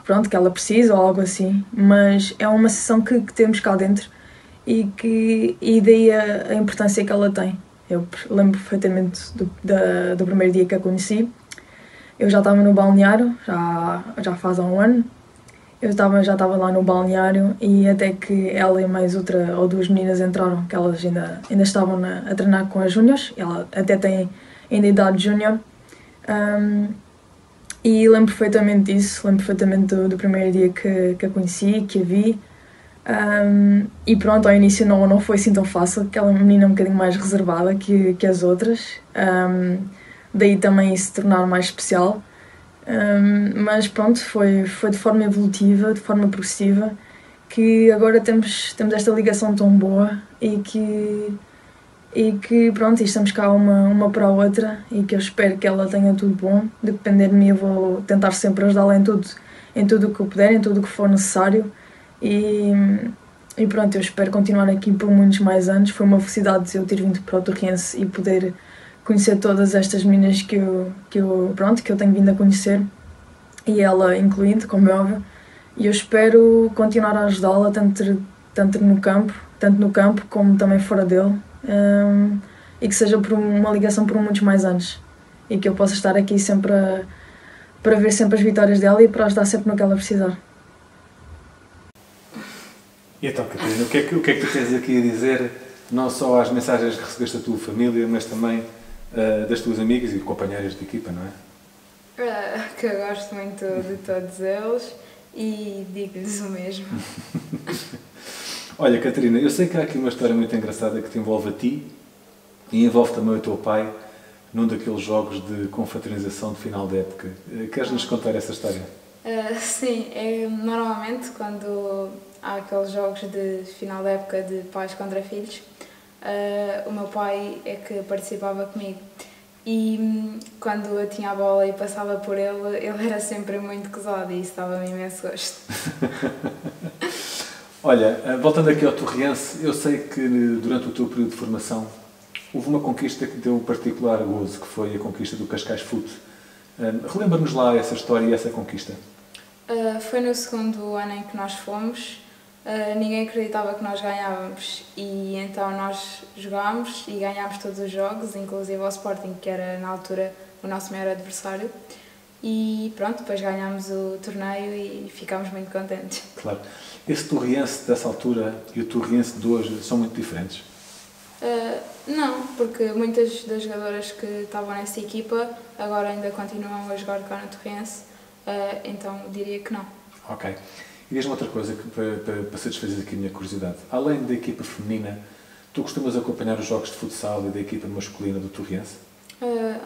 pronto, que ela precisa ou algo assim, mas é uma sensação que temos cá dentro e daí a importância que ela tem. Eu lembro perfeitamente do primeiro dia que a conheci. Eu já estava no balneário, já faz há 1 ano. Eu já estava lá no balneário e até que ela e mais outra ou 2 meninas entraram, que elas ainda estavam a treinar com as júniores. Ela até tem ainda idade júnior. E lembro perfeitamente disso, lembro perfeitamente do primeiro dia que a conheci, que a vi. E pronto, ao início não foi assim tão fácil, aquela menina um bocadinho mais reservada que as outras. Daí também isso se tornar mais especial. Mas pronto, foi de forma evolutiva, de forma progressiva, que agora temos esta ligação tão boa e que pronto, e estamos cá uma para a outra, e que eu espero que ela tenha tudo bom. De depender de mim, eu vou tentar sempre ajudá-la em tudo o que eu puder, em tudo o que for necessário, e pronto, eu espero continuar aqui por muitos mais anos. Foi uma felicidade eu ter vindo para o Torriense e poder conhecer todas estas meninas que eu tenho vindo a conhecer, e ela incluindo, como é óbvio, e eu espero continuar a ajudá-la tanto no campo como também fora dele, e que seja por uma ligação por muitos mais anos, e que eu possa estar aqui sempre para ver sempre as vitórias dela e para ajudar sempre no que ela precisar. E então, Catarina, o que é que tu tens aqui a dizer, não só às mensagens que recebeste da tua família, mas também das tuas amigas e companheiras de equipa, não é? Que eu gosto muito de todos eles e digo-lhes o mesmo. Olha, Catarina, eu sei que há aqui uma história muito engraçada que te envolve a ti e envolve também o teu pai num daqueles jogos de confraternização de final de época. Queres-nos contar essa história? Sim, normalmente quando há aqueles jogos de final de época de pais contra filhos, o meu pai é que participava comigo. E quando eu tinha a bola e passava por ele era sempre muito gozado e isso dava-me imenso gosto. Olha, voltando aqui ao Torriense, eu sei que durante o teu período de formação houve uma conquista que deu particular gozo, que foi a conquista do Cascais Foot. Relembra-nos lá essa história e essa conquista. Foi no 2º ano em que nós fomos. Ninguém acreditava que nós ganhávamos e então nós jogámos e ganhámos todos os jogos, inclusive ao Sporting, que era na altura o nosso maior adversário. E pronto, depois ganhámos o torneio e ficámos muito contentes. Claro. Esse Torriense dessa altura e o Torriense de hoje são muito diferentes? Não, porque muitas das jogadoras que estavam nessa equipa agora ainda continuam a jogar cá no Torriense, então diria que não. Ok. E diz-me outra coisa que, para satisfazer aqui a minha curiosidade. Além da equipa feminina, tu costumas acompanhar os jogos de futsal e da equipa masculina do Torriense?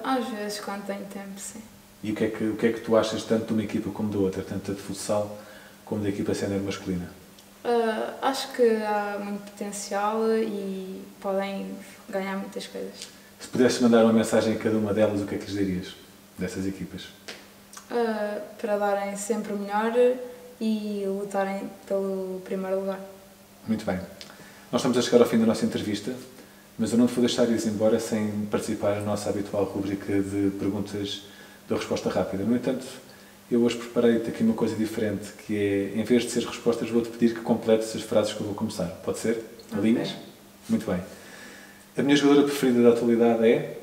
Às vezes, quando tenho tempo, sim. E o que é que tu achas tanto de uma equipa como da outra, tanto da de futsal como da equipa sénior masculina? Acho que há muito potencial e podem ganhar muitas coisas. Se pudesses mandar uma mensagem a cada uma delas, o que é que lhes dirias dessas equipas? Para darem sempre o melhor e lutarem pelo primeiro lugar. Muito bem. Nós estamos a chegar ao fim da nossa entrevista, mas eu não te vou deixar ir embora sem participar na nossa habitual rubrica de perguntas de resposta rápida. No entanto, eu hoje preparei-te aqui uma coisa diferente, que é, em vez de ser respostas, vou-te pedir que completes as frases que eu vou começar. Pode ser? Alinhas? Okay. Muito bem. A minha jogadora preferida da atualidade é?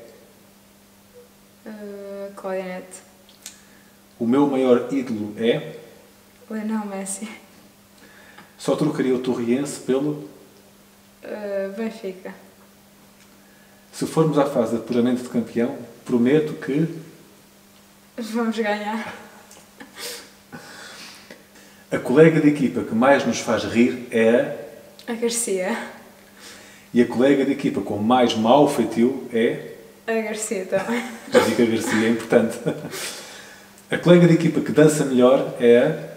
Cláudia Neto. O meu maior ídolo é? Lionel Messi. Só trocaria o Torriense pelo? Benfica. Se formos à fase de apuramento de campeão, prometo que? Vamos ganhar. A colega de equipa que mais nos faz rir é a Garcia. E a colega de equipa com mais mau feitio é? A Garcia também. Já digo que a Garcia é importante. A colega de equipa que dança melhor é?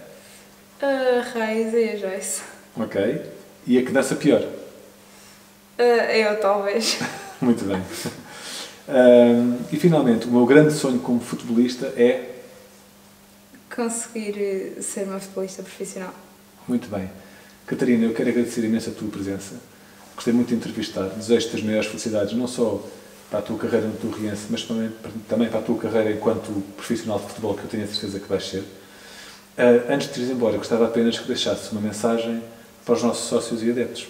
A Reis e a Joyce. Ok. E a que dança pior? Eu, talvez. Muito bem. E finalmente, o meu grande sonho como futebolista é? Conseguir ser uma futebolista profissional. Muito bem. Catarina, eu quero agradecer imenso a tua presença. Gostei muito de entrevistar. Desejo-te as maiores felicidades, não só para a tua carreira no Torriense, mas também para a tua carreira enquanto profissional de futebol, que eu tenho a certeza que vais ser. Antes de ires embora, gostava apenas que deixasses uma mensagem para os nossos sócios e adeptos.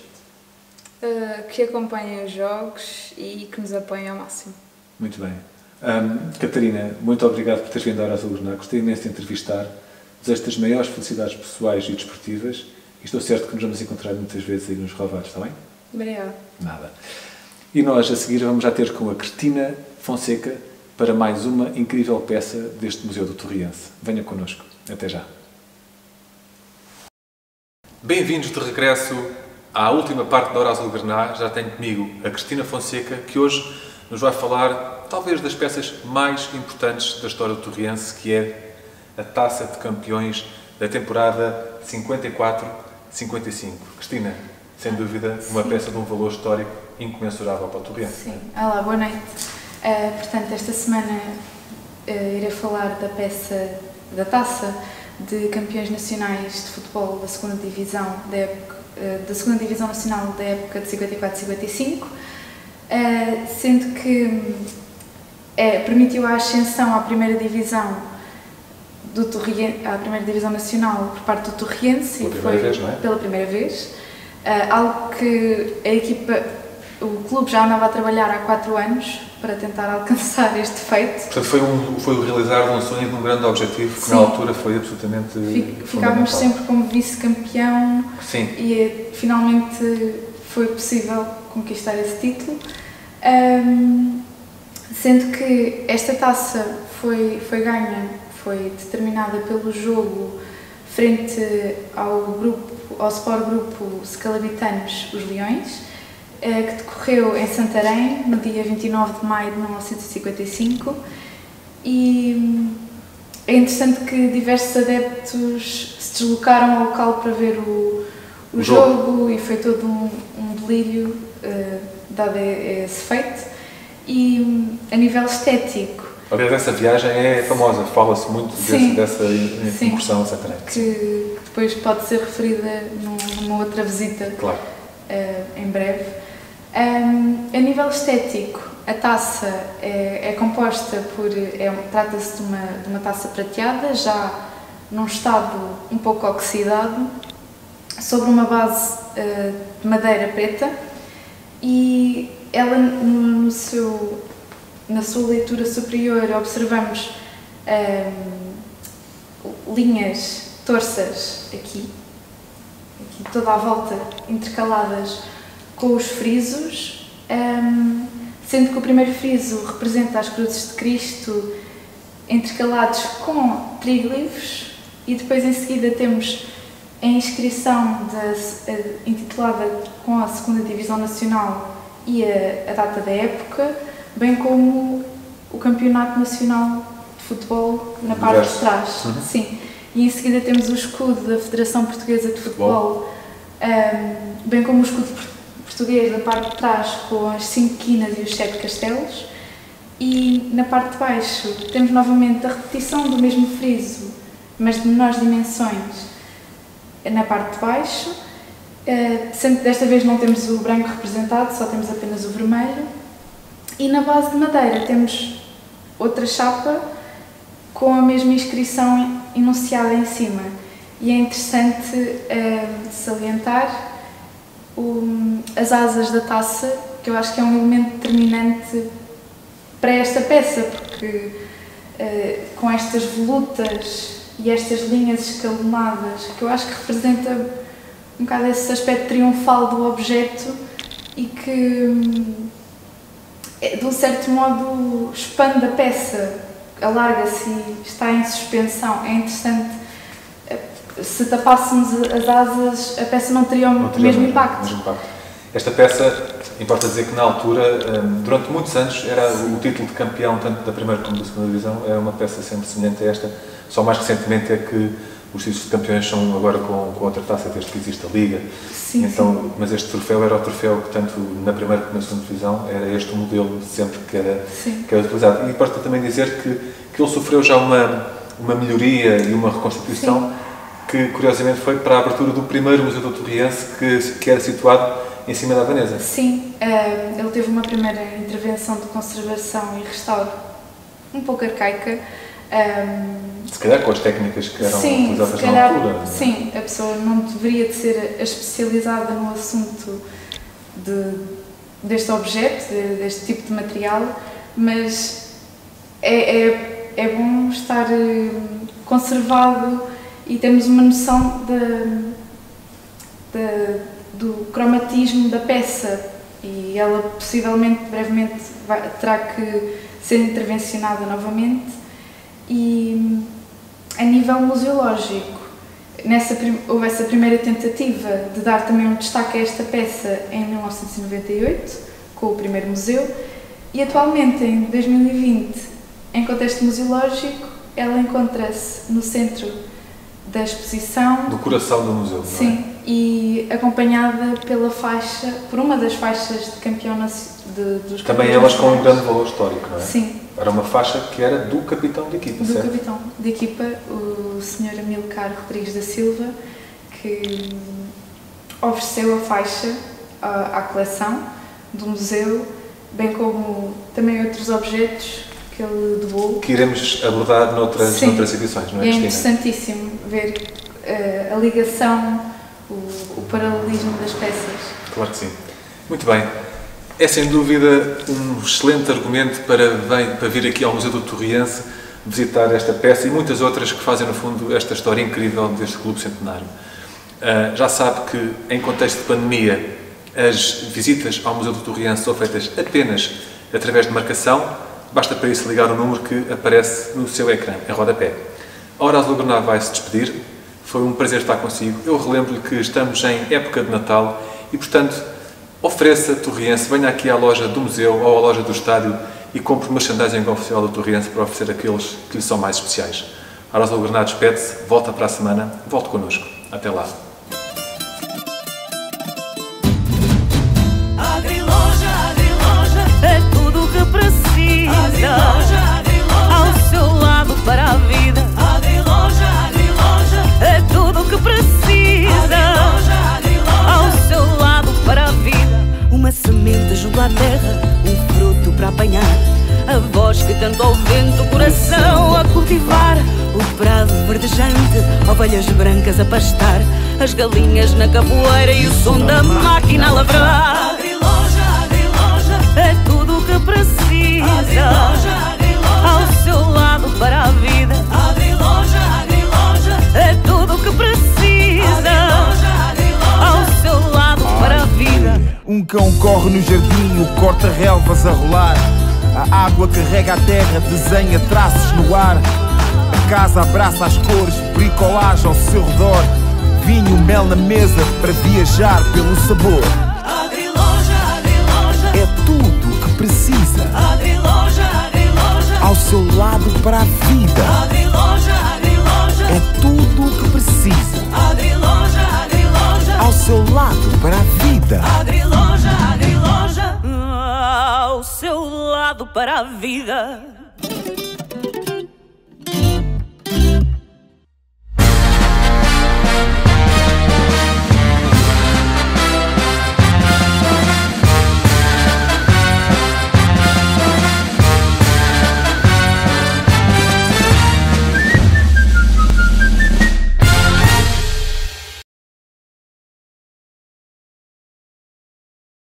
Que acompanhem os jogos e que nos apoiem ao máximo. Muito bem. Catarina, muito obrigado por teres vindo à Hora Azul Granada. Gostei imenso de entrevistar. Desejo-te as maiores felicidades pessoais e desportivas e estou certo que nos vamos encontrar muitas vezes aí nos relevados, está bem? Obrigada. Nada. E nós, a seguir, vamos já ter com a Cristina Fonseca para mais uma incrível peça deste Museu do Torriense. Venha connosco. Até já. Bem-vindos de regresso à última parte da Hora Azul Granada. Já tenho comigo a Cristina Fonseca, que hoje nos vai falar, talvez, das peças mais importantes da história do Torriense, que é a Taça de Campeões da temporada 54-55. Cristina, sem dúvida, uma peça de um valor histórico incomensurável para o Torriense. Sim. Olá, boa noite. Portanto, esta semana irei falar da peça da Taça de Campeões Nacionais de Futebol da segunda Divisão da segunda Divisão Nacional da época de 54-55, sendo que permitiu a ascensão à primeira divisão à primeira divisão nacional por parte do Torriense pela primeira vez, não é? Pela primeira vez, algo que o clube já andava a trabalhar há 4 anos para tentar alcançar este feito. Portanto, foi o realizar de um sonho e de um grande objetivo que, sim, na altura foi absolutamente Ficávamos sempre como vice-campeão. Sim. E finalmente foi possível conquistar esse título. Sendo que esta taça foi determinada pelo jogo frente ao Sport Grupo Scalabitanos, os Leões, que decorreu em Santarém, no dia 29 de maio de 1955, e é interessante que diversos adeptos se deslocaram ao local para ver o jogo e foi todo um delírio dado esse feito. E a nível estético... Aliás, essa viagem é famosa, fala-se muito dessa incursão a Santarém. Que depois pode ser referida numa outra visita, claro, em breve. A nível estético, a taça é composta trata-se de uma taça prateada, já num estado um pouco oxidado, sobre uma base de madeira preta, e ela na sua leitura superior observamos linhas torças aqui toda à volta, intercaladas com os frisos, sendo que o primeiro friso representa as cruzes de Cristo intercalados com tríglifos, e depois em seguida temos a inscrição intitulada com a 2ª Divisão Nacional e a data da época, bem como o Campeonato Nacional de Futebol na parte de trás. Sim. E em seguida temos o escudo da Federação Portuguesa de Futebol, bem como o escudo português da parte de trás com as 5 quinas e os 7 castelos. E na parte de baixo temos novamente a repetição do mesmo friso, mas de menores dimensões na parte de baixo, sendo que desta vez não temos o branco representado, só temos apenas o vermelho. E na base de madeira temos outra chapa com a mesma inscrição enunciada em cima. E é interessante salientar as asas da taça, que eu acho que é um elemento determinante para esta peça, porque com estas volutas e estas linhas escalonadas, que eu acho que representa um bocado esse aspecto triunfal do objeto e que, de um certo modo, expande a peça, alarga-se e está em suspensão. É interessante. Se tapássemos as asas, a peça não teria o mesmo impacto. Esta peça, importa dizer que na altura, durante muitos anos, era o título de campeão tanto da primeira como da segunda divisão, era uma peça sempre semelhante a esta, só mais recentemente é que os títulos de campeões são agora com outra taça, desde que existe a Liga. Sim, então, sim. Mas este troféu era o troféu que tanto na primeira como na segunda divisão era este o modelo sempre que era utilizado. E importa também dizer que ele sofreu já uma melhoria e uma reconstituição, que curiosamente foi para a abertura do primeiro Museu do Torriense, que era situado em cima da Veneza. Sim, ele teve uma primeira intervenção de conservação e restauro um pouco arcaica. Se calhar com as técnicas que eram utilizadas na altura. Sim, a pessoa não deveria de ser especializada no assunto deste objeto, deste tipo de material, mas é bom estar conservado e termos uma noção do cromatismo da peça, e ela possivelmente, brevemente, terá que ser intervencionada novamente. E a nível museológico, houve essa primeira tentativa de dar também um destaque a esta peça em 1998, com o primeiro museu, e atualmente, em 2020, em contexto museológico, ela encontra-se no centro da exposição. Do coração do museu, sim, não é? E acompanhada por uma das faixas de campeão dos também elas com um grande valor histórico, não é? Sim. Era uma faixa que era do capitão de equipa, certo? Do capitão de equipa, o Sr. Amilcar Rodrigues da Silva, que ofereceu a faixa à coleção do museu, bem como também outros objetos que ele doou. Que iremos abordar noutras edições, não é, Cristina? É interessantíssimo ver a ligação, o paralelismo das peças. Claro que sim. Muito bem. É sem dúvida um excelente argumento para vir aqui ao Museu do Torriense visitar esta peça e muitas outras que fazem, no fundo, esta história incrível deste clube centenário. Já sabe que, em contexto de pandemia, as visitas ao Museu do Torriense são feitas apenas através de marcação. Basta para isso ligar o número que aparece no seu ecrã, em rodapé. A Horácio Bernardo vai se despedir. Foi um prazer estar consigo. Eu relembro-lhe que estamos em época de Natal e, portanto, ofereça Torriense, venha aqui à loja do museu ou à loja do estádio e compre merchandising oficial do Torriense para oferecer aqueles que lhe são mais especiais. Horácio Bernardo despede-se, volta para a semana, volte connosco. Até lá. Agriloja, é tudo o que precisa. Ao seu lado para a vida. Agriloja, é tudo o que precisa. Ao seu lado para a vida. Uma semente junto à terra, um fruto para apanhar. a voz que canta ao vento, o coração a cultivar, o prado verdejante, ovelhas brancas a pastar, as galinhas na capoeira e o som da máquina a lavrar. Agriloja, agriloja, é tudo o que precisa, ao seu lado para a vida. Agriloja, agriloja, é tudo o que precisa, ao seu lado para a vida. Um cão corre no jardim, o corta-relvas a rolar, a água carrega a terra, desenha traços no ar, a casa abraça as cores, bricolagem ao seu redor, vinho, mel na mesa para viajar pelo sabor. Agriloja, agriloja, é tudo o que precisa, agriloja, agriloja, ao seu lado para a vida. Agriloja, agriloja, é tudo o que precisa, agriloja, agriloja, ao seu lado para a vida. Agriloja, agriloja, ao seu lado para a vida.